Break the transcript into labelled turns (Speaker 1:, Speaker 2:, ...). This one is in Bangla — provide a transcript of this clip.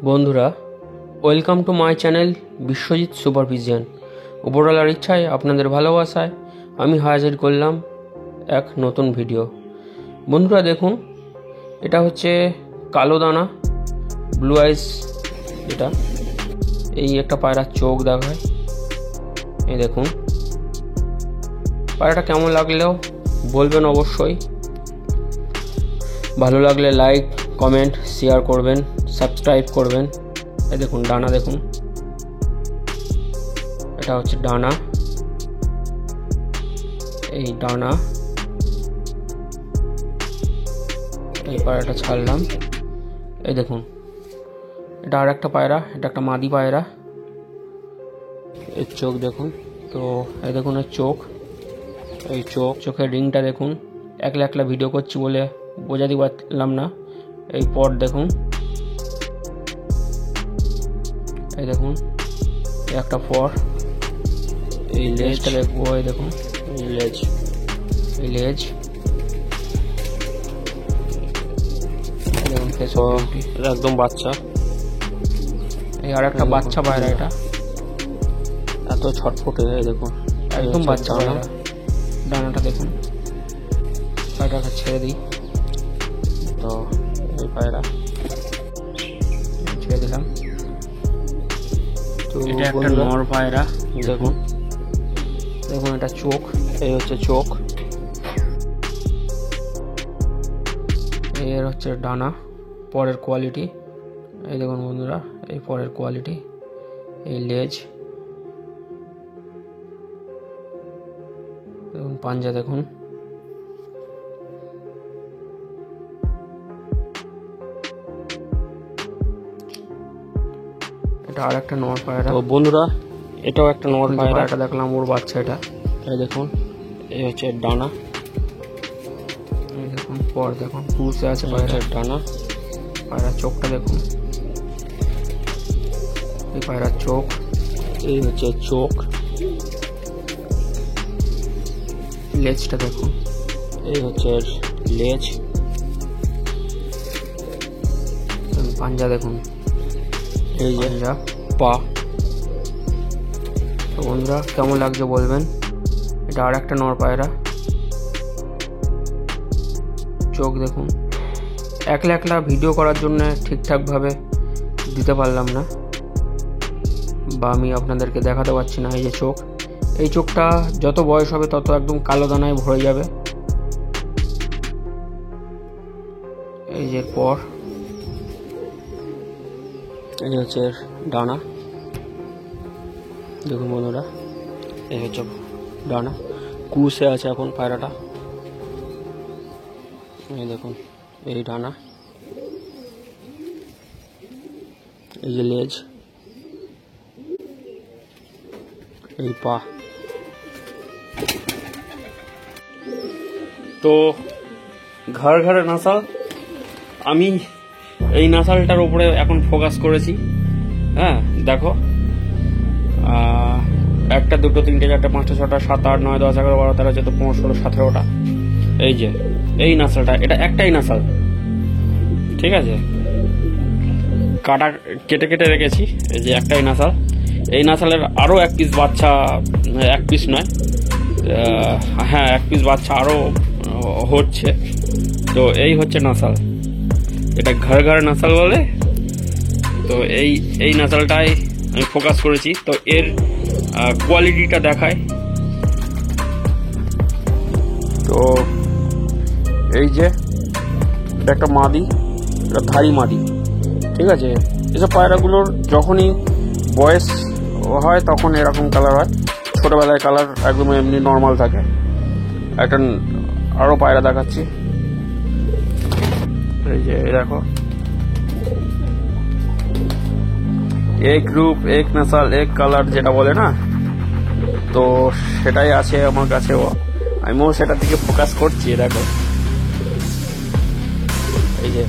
Speaker 1: বন্ধুরা, welcome to my channel Biswajit supervision. উপরওয়ালার ইচ্ছায় আপনাদের ভালোবাসায় আমি হাজির করলাম এক নতুন ভিডিও। বন্ধুরা দেখুন, এটা হচ্ছে কালো দানা ব্লু আইস। এটা এই একটা পায়রার চোখ দেখায়। এই দেখুন, পায়রাটা কেমন লাগলেও বলবেন অবশ্যই। ভালো লাগলে লাইক, কমেন্ট, শেয়ার করবেন, সাবস্ক্রাইব করবেন। এই দেখুন ডানা, দেখুন এটা হচ্ছে ডানা। এই ডানা, এই পায়রাটা ছাড়লাম। এই দেখুন, এটা আর একটা পায়রা, এটা একটা মাদি পায়রা। এর চোখ দেখুন। তো এই দেখুন এর চোখ, এই চোখের রিংটা দেখুন। একলা একলা ভিডিও করছি বলে বোঝাতে পারলাম না। এই পট দেখুন, এই দেখুন একটা পর। এই লেজটা দেখবো, এই দেখুন এই লেজ, এই লেজ দেখুন। এটা একদম বাচ্চা। এই আর একটা বাচ্চা পায়রা, এটা এত ছটফটে। এই দেখুন একদম বাচ্চা পায়রা। ডানাটা দেখুন। পায়রাটা ছেড়ে দিই। তো এই পায়রা ছেড়ে দিলাম। তো এটা একটা নর পায়রা। দেখুন দেখুন এটা চোখ, এই হচ্ছে চোখ। এর হচ্ছে ডানা, পরের কোয়ালিটি। এই দেখুন বন্ধুরা, এই পরের কোয়ালিটি। এই লেজ দেখুন, পাঞ্জা দেখুন। এটা আর একটা নর পায়রা। তো বন্ধুরা, এটাও একটা নর পায়রা। এটা দেখলাম ওর বাচ্চা। এটা এই দেখুন, এই হচ্ছে ডানা। এই দেখুন পর দেখুন, পুষে আছে পায়রার ডানা। পায়রার চোখটা দেখুন, এই পায়রার চোখ। এই হচ্ছে চোখ। লেজটা দেখুন, এই হচ্ছে লেজ। পাঞ্জা দেখুন, এই যে পা। তো বন্ধুরা, কেমন লাগছে বলবেন। এটা আর একটা নর পায়রা। চোখ দেখুন। একলা একলা ভিডিও করার জন্য ঠিকঠাকভাবে দিতে পারলাম না, বা আমি আপনাদেরকে দেখাতে পারছি না। এই যে চোখ, এই চোখটা যত বয়স হবে তত একদম কালো দানায় ভরে যাবে। এই যে পর, এই হচ্ছে ডানা। দেখুন বন্ধুরা, এই হচ্ছে ডানা। কুসে আছে এখন পায়রাটা। এই দেখুন এই ডানা, এই যে লেজ, এই পা। তো ঘর ঘরে নাসাল, আমি এই নাসালটার উপরে এখন ফোকাস করেছি। হ্যাঁ দেখো, 1, 2, 3, 4, 5, 6, 7, 8, 9, 10, 11, 12, 13, 14, 15, 16, 17টা। এই যে এই নাসালটা, এটা একটাই নাসাল, ঠিক আছে। কাটা কেটে কেটে রেখেছি। এই যে একটাই নাসাল। এই নাসালের আরও 1 পিস বাচ্চা, 1 পিস নয়, হ্যাঁ 1 পিস বাচ্চা আরও হচ্ছে। তো এই হচ্ছে নাসাল, এটা ঘর ঘর নাসাল বলে। তো এই নাসালটাই আমি ফোকাস করেছি। তো এর কোয়ালিটিটা দেখায়। তো এই যে এটা একটা মাদি, এটা ধারি মাদি, ঠিক আছে। এসব পায়রাগুলোর যখনই বয়স হয় তখন এরকম কালার হয়। ছোটবেলায় কালার একদম এমনি নর্মাল থাকে। একটা আরও পায়রা দেখাচ্ছি। এই যে দেখো, এক রূপ, এক নাসাল, এক কালার যেটা বলে না, তো সেটাই আছে আমার কাছেও। আমিও সেটার দিকে ফোকাস করছি। দেখো এই যে